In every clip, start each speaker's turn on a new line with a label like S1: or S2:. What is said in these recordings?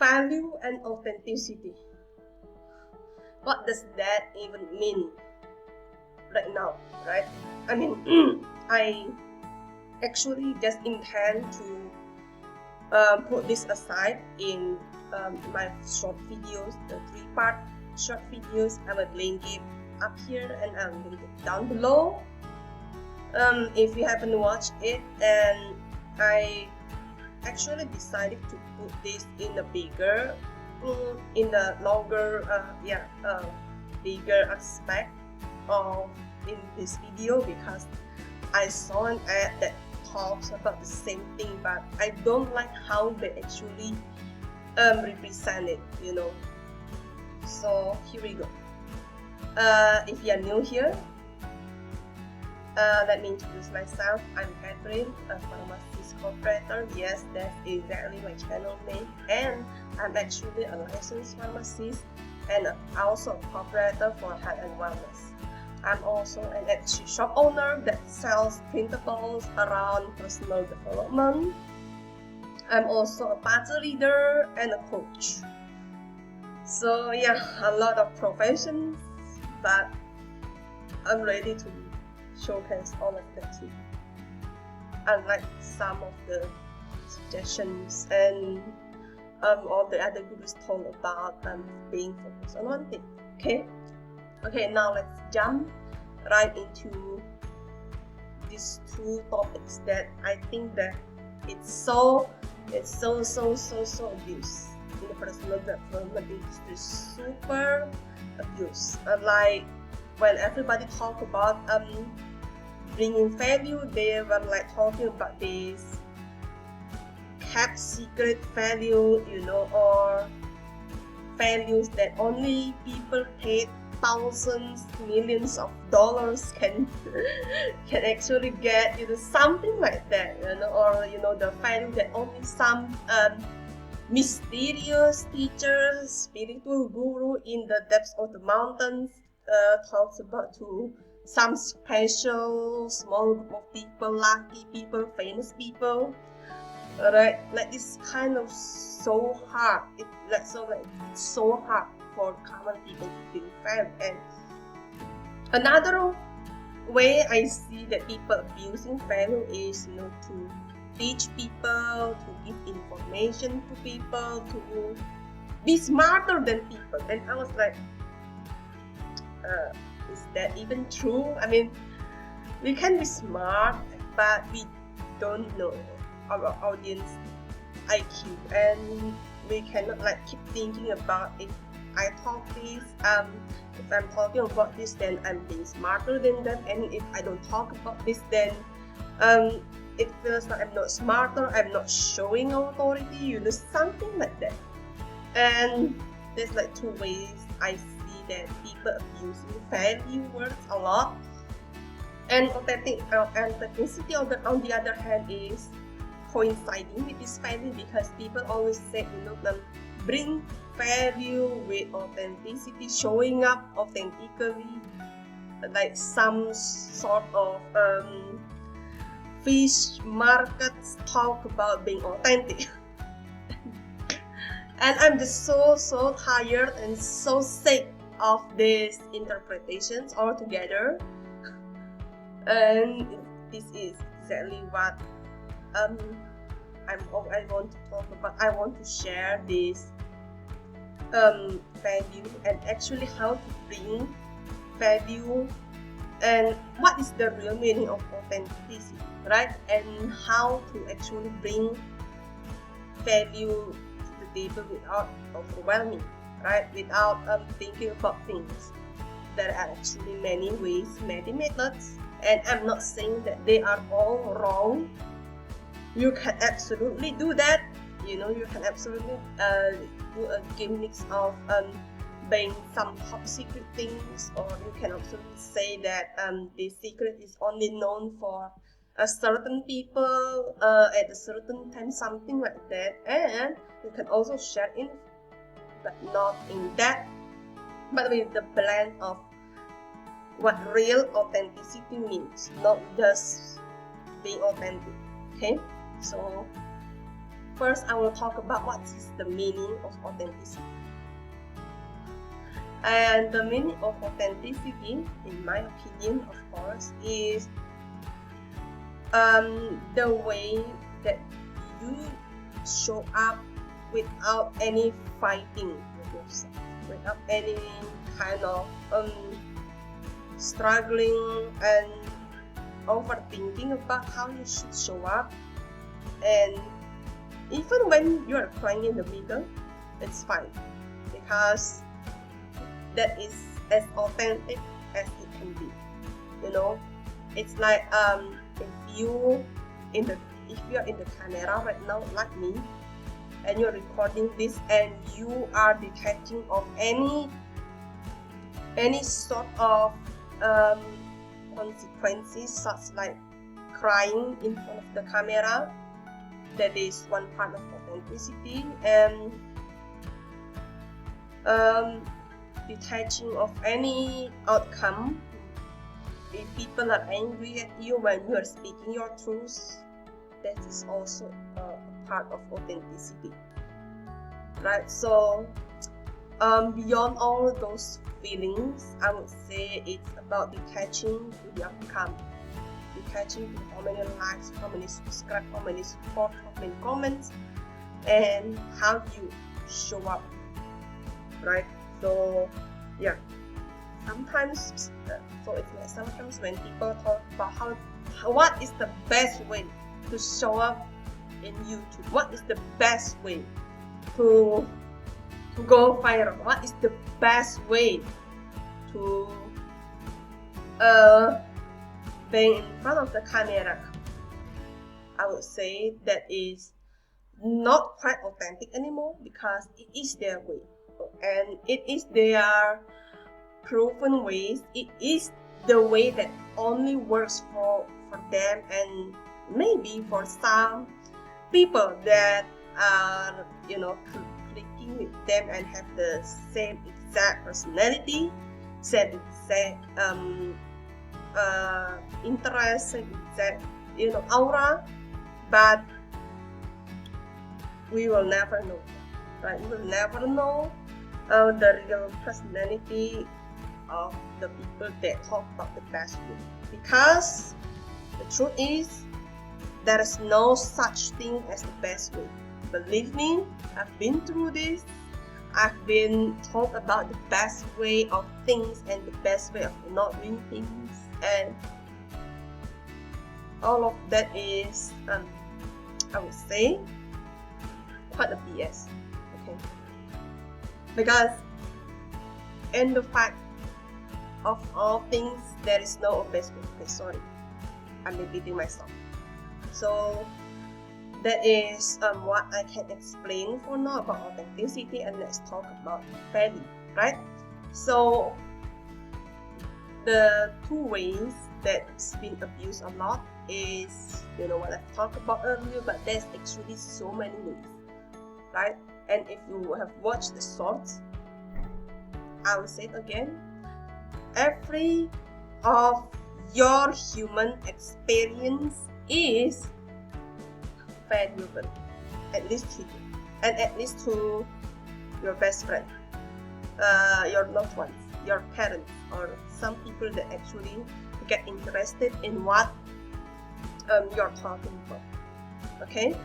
S1: value and authenticity. What does that even mean right now, right? I mean, I actually just intend to put this aside in my short videos, the 3-part short videos. I will link it up here and I'll link it down below. If you haven't watched it, and I actually decided to put this in a bigger, in the longer, bigger aspect of in this video, because I saw an ad that talks about the same thing, but I don't like how they actually represent it, you know. So here we go. If you are new here, let me introduce myself. I'm Catherine, a pharmacist operator. Yes, that's exactly my channel name. And I'm actually a licensed pharmacist and also a operator for health and wellness. I'm also an Etsy shop owner that sells printables around personal development. I'm also a party leader and a coach. So yeah, a lot of professions, but I'm ready to showcase all of that too. Unlike some of the suggestions and all the other gurus told about being focused on one thing. Okay, now let's jump right into these 2 topics that I think that it's so abused in the personal development industry. Super abused. Like when everybody talk about bringing value, they were like talking about this kept secret value, you know, or values that only people paid thousands, millions of dollars can actually get, you know, something like that, you know, or you know, the value that only some mysterious teacher, spiritual guru in the depths of the mountains talks about to some special small group of people, lucky people, famous people, right? Like this kind of so hard. It's so hard for common people to feel fame. And another way I see that people abusing value is, you know, to teach people, to give information to people, to be smarter than people. And I was like, is that even true? I mean, we can be smart, but we don't know our audience IQ, and we cannot like keep thinking about if I talk this, if I'm talking about this, then I'm being smarter than them, and if I don't talk about this, then it feels like I'm not smarter, I'm not showing authority, you know, something like that. And there's like 2 ways I see that people abusing value words a lot. And authenticity on the other hand is coinciding with this value, because people always say, you know, bring value with authenticity, showing up authentically, like some sort of fish markets talk about being authentic. And I'm just so tired and so sick of these interpretations altogether. And this is exactly what I want to talk about. I want to share this value and actually how to bring value and what is the real meaning of authenticity, right? And how to actually bring value to the table without overwhelming, right? Without thinking about things. There are actually many ways, many methods, and I'm not saying that they are all wrong. You can absolutely do that. You know, you can absolutely do a gimmicks of being some top secret things, or you can absolutely say that this secret is only known for a certain people at a certain time, something like that. And you can also share in, but not in that, but with the blend of what real authenticity means, not just being authentic. Okay, so first I will talk about what is the meaning of authenticity. And the meaning of authenticity, in my opinion, of course, is the way that you show up without any fighting with yourself, without any kind of struggling and overthinking about how you should show up. And even when you are crying in the middle, it's fine, because that is as authentic as it can be. You know, it's like if you're in the camera right now, like me, and you're recording this, and you are detaching of any sort of consequences, such like crying in front of the camera, that is one part of authenticity. And detaching of any outcome, if people are angry at you when you are speaking your truth, that is also a part of authenticity, right? So beyond all those feelings, I would say it's about detaching to the outcome, detaching to how many likes, how many subscribe, how many support, how many comments, and how you show up, right? So yeah, sometimes sometimes when people talk about what is the best way to show up in YouTube, what is the best way to go viral, what is the best way to being in front of the camera, I would say that is not quite authentic anymore, because it is their way, and it is their proven ways. It is the way that only works for them, and maybe for some people that are, you know, clicking with them and have the same exact personality, same exact interest, same exact, you know, aura. But we will never know, right? We will never know the real personality of the people that talk about the best way, because the truth is there is no such thing as the best way. Believe me, I've been through this. I've been told about the best way of things and the best way of not doing things, and all of that is I would say quite a BS, okay? Because in the fact of all things, there is no best way. Okay, sorry, I'm repeating myself. So that is what I can explain for now about authenticity, and let's talk about value, right? So the two ways that's been abused a lot is, you know, what I've talked about earlier, but there's actually so many ways, right? And if you have watched the shorts, I will say it again, every of your human experience is valuable, at least to you, and at least to your best friend, your loved ones, your parents, or some people that actually get interested in what you're talking about. Okay,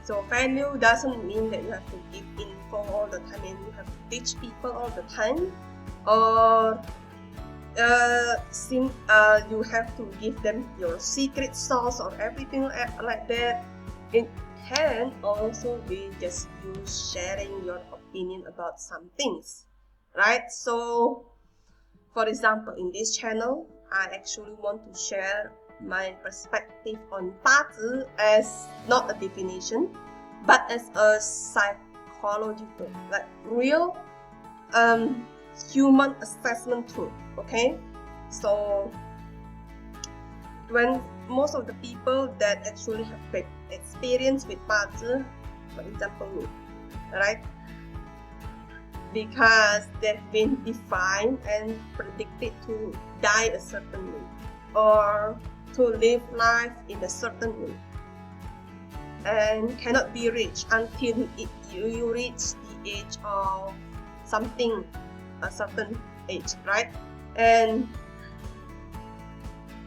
S1: so value doesn't mean that you have to give info all the time and you have to teach people all the time, or you have to give them your secret sauce or everything like that. It can also be just you sharing your opinion about some things, right? So for example, in this channel, I actually want to share my perspective on 八字 as not a definition, but as a psychological, like real human assessment tool. Okay, so when most of the people that actually have experience with 八字, for example me, right, because they've been defined and predicted to die a certain way or to live life in a certain way. and cannot be reached until you reach the age of something, a certain age, right? And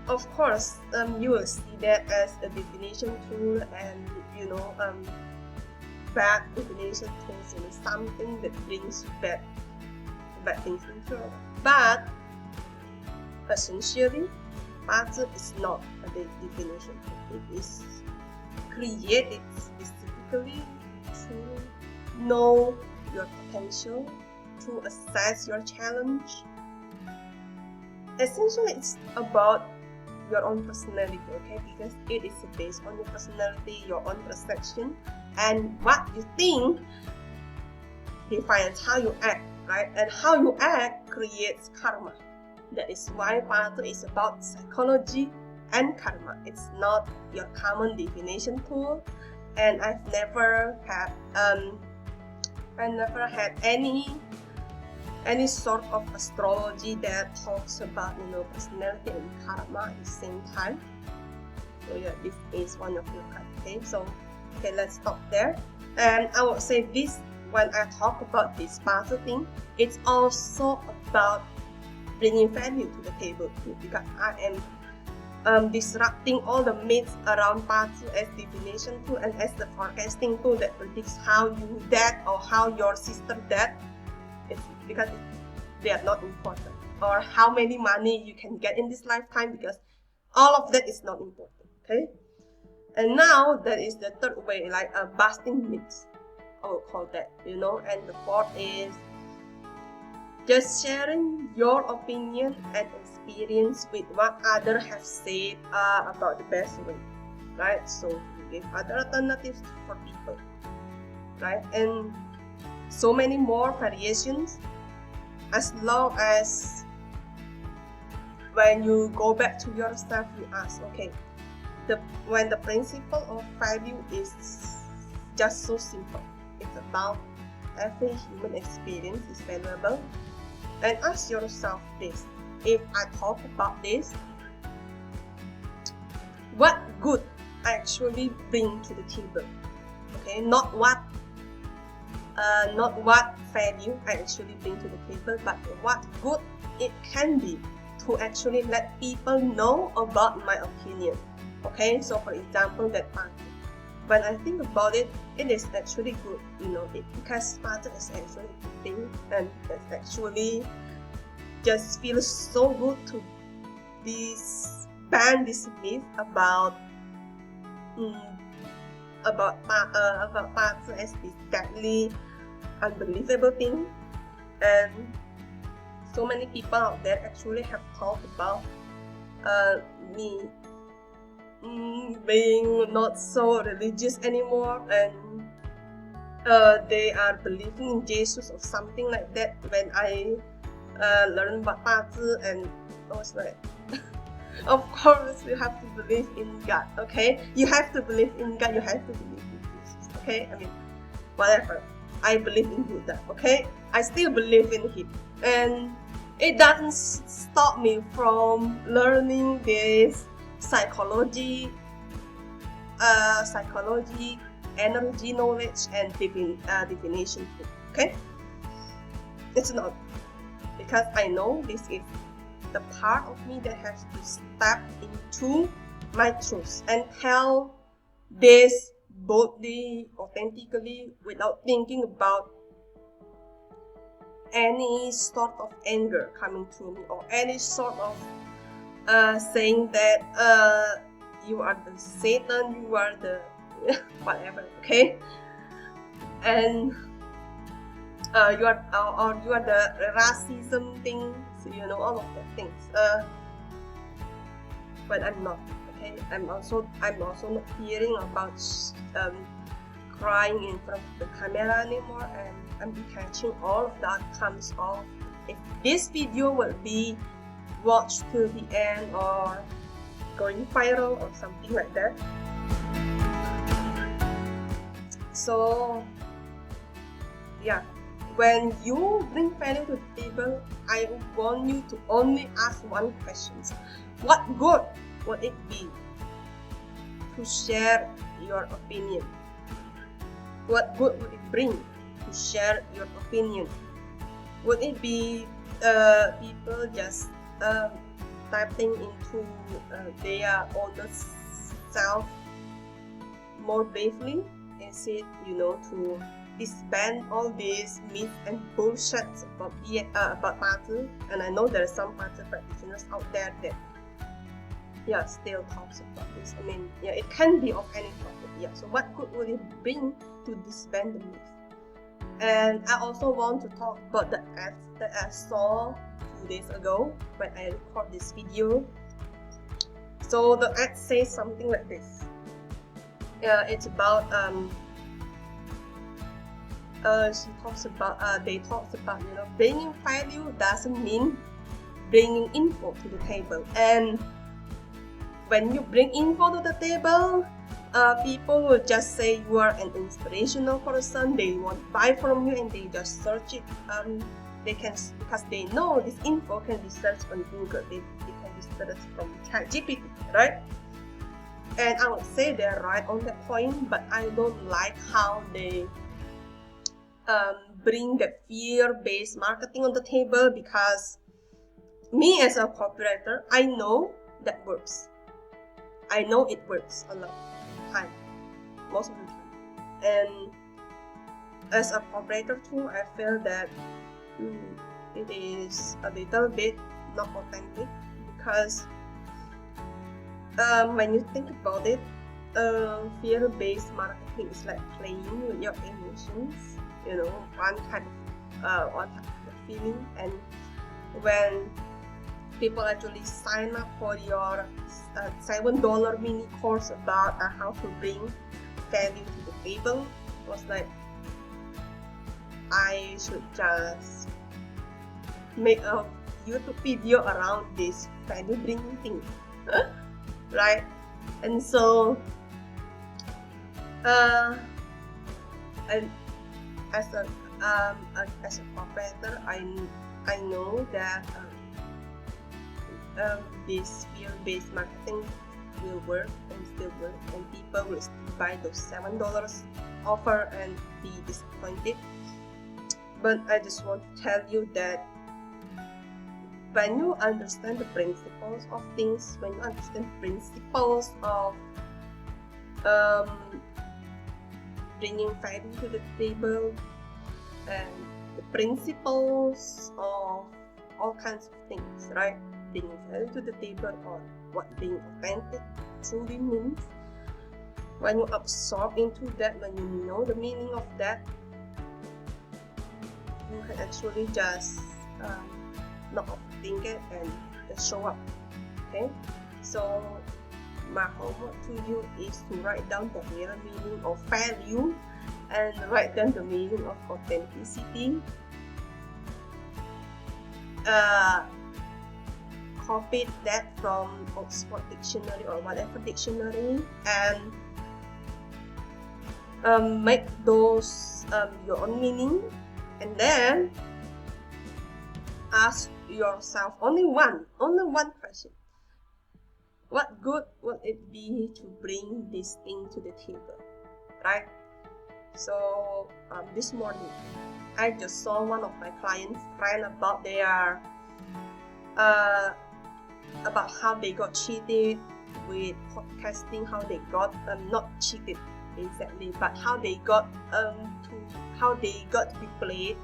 S1: of course, you will see that as a divination tool, and bad divination tools, something that brings bad things into your life. But essentially, Bazi is not a divination tool. It is created specifically to know your potential, to assess your challenge. Essentially, it's about your own personality, okay? Because it is based on your personality, your own perception, and what you think defines how you act, right? And how you act creates karma. That is why Bazi is about psychology and karma. It's not your common divination tool, and I've never had any sort of astrology that talks about personality and karma at the same time. So yeah, this is one of your cards. Okay, let's stop there. And I would say this, when I talk about this Bazi thing, it's also about bringing value to the table too, because I am disrupting all the myths around Bazi as divination tool and as the forecasting tool that predicts how you dead or how your sister dead. It's because they are not important, or how many money you can get in this lifetime, because all of that is not important. Okay, and now that is the third way, like a busting myths, I would call that, and the fourth is just sharing your opinion and experience with what others have said about the best way, right? So you give other alternatives for people, right? And so many more variations, as long as when you go back to yourself, you ask, okay, when the principle of value is just so simple, it's about every human experience is valuable, and ask yourself this: if I talk about this, what good I actually bring to the table? Okay, not what value I actually bring to the table, but what good it can be to actually let people know about my opinion. Okay, so for example, that Bazi, when I think about it, it is actually good, because Bazi is actually a good thing, and it's actually just feels so good to disband this myth about Bazi as this deadly, unbelievable thing. And so many people out there actually have talked about me being not so religious anymore, and they are believing in Jesus or something like that. When I learned about Bazi, and I was like, of course you have to believe in God, okay? You have to believe in God, you have to believe in Jesus, okay? I mean, whatever. I believe in Buddha, okay? I still believe in him, and it doesn't stop me from learning this psychology, energy knowledge, and divination too, okay? It's not, because I know this is the part of me that has to step into my truth and tell this boldly, authentically, without thinking about any sort of anger coming through me, or any sort of saying that you are the Satan, you are the whatever, okay? And you are the racism thing, so all of that things. But I'm not, okay? I'm also not hearing about crying in front of the camera anymore, and I'm detaching all of the outcomes of if this video will be watched to the end or going viral or something like that. So yeah, when you bring value to the table, I want you to only ask one question: what good would it be to share your opinion? What good would it bring to share your opinion? Would it be people just typing into their own self more bravely? Is it, to disband all these myths and bullshit about party? And I know there are some party practitioners out there that still talks about this. I mean, it can be of any topic. So what good would it bring to disband the myth? And I also want to talk about the ads that I saw 2 days ago when I record this video. So the ad says something like this. It's about they talks about bringing value doesn't mean bringing info to the table. And when you bring info to the table, people will just say you are an inspirational person. They want to buy from you, and they just search it. Because they know this info can be searched on Google. It can be searched from ChatGPT, right? And I would say they're right on that point, but I don't like how they bring the fear-based marketing on the table, because me as a copywriter, I know that works. I know it works a lot of the time, most of the time. And as a copywriter too, I feel that it is a little bit not authentic, because when you think about it, fear-based marketing is like playing with your emotions, one kind of feeling. And when people actually sign up for your $7 mini course about how to bring value to the table, it was like, I should just make a YouTube video around this value bringing thing. Right? And so and as a operator, I know that this fear-based marketing will work and still work, and people will still buy those $7 offer and be disappointed. But I just want to tell you that when you understand the principles of things, when you understand principles of bringing value to the table, and the principles of all kinds of things, right? Bringing value to the table, or what being authentic truly means. When you absorb into that, when you know the meaning of that, you can actually just not overthink it and just show up. Okay, so my homework to you is to write down the real meaning of value and write down the meaning of authenticity. Copy that from Oxford Dictionary or whatever dictionary, and make those your own meaning, and then ask yourself only one question: what good would it be to bring this thing to the table, right? So this morning I just saw one of my clients rant about their about how they got cheated with podcasting, how they got not cheated exactly, but how they got to be played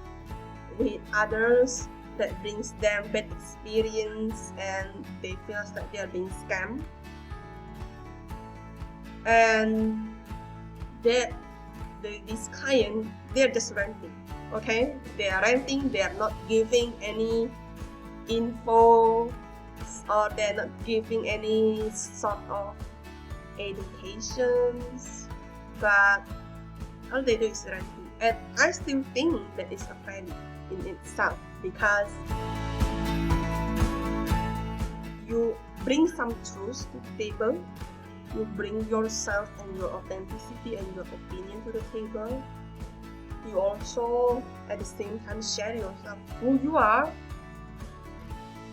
S1: with others that brings them bad experience, and they feel like they are being scammed. And this client, they're just ranting. Okay, they are ranting. They are not giving any info, or they're not giving any sort of educations, but all they do is ranting. And I still think that is a value in itself, because you bring some truth to the table, you bring yourself and your authenticity and your opinion to the table. You also at the same time share yourself, who you are,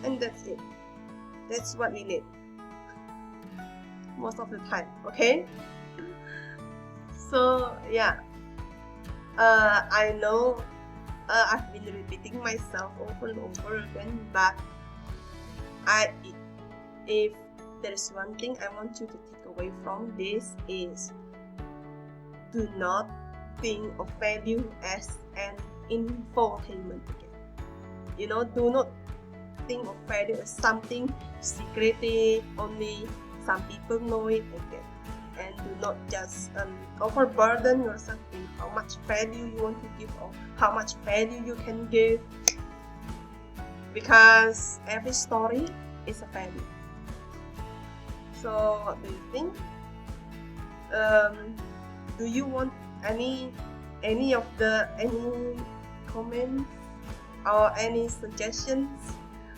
S1: and that's it. That's what we need most of the time. Okay, So yeah, I know I've been repeating myself over and over again, but if there is one thing I want you to take away from this is, do not think of value as an infotainment again. Do not think of value as something secretive, only some people know it again. And do not just overburden yourself in how much value you want to give or how much value you can give, because every story is a value. So what do you think? Do you want any comments or any suggestions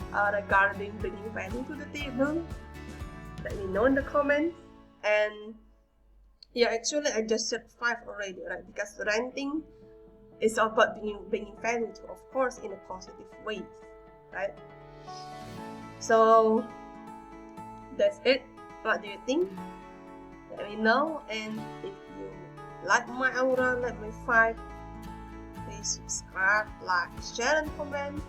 S1: regarding bringing value to the table? Let me know in the comments. And yeah, actually I just said 5 already, right? Because ranting is about bringing value to, of course, in a positive way, right? So that's it. What do you think? Let me know. And if you like my aura, like my vibe, please subscribe, like, share, and comment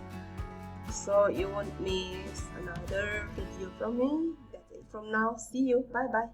S1: so you won't miss another video from me. That's it from now. See you. Bye bye.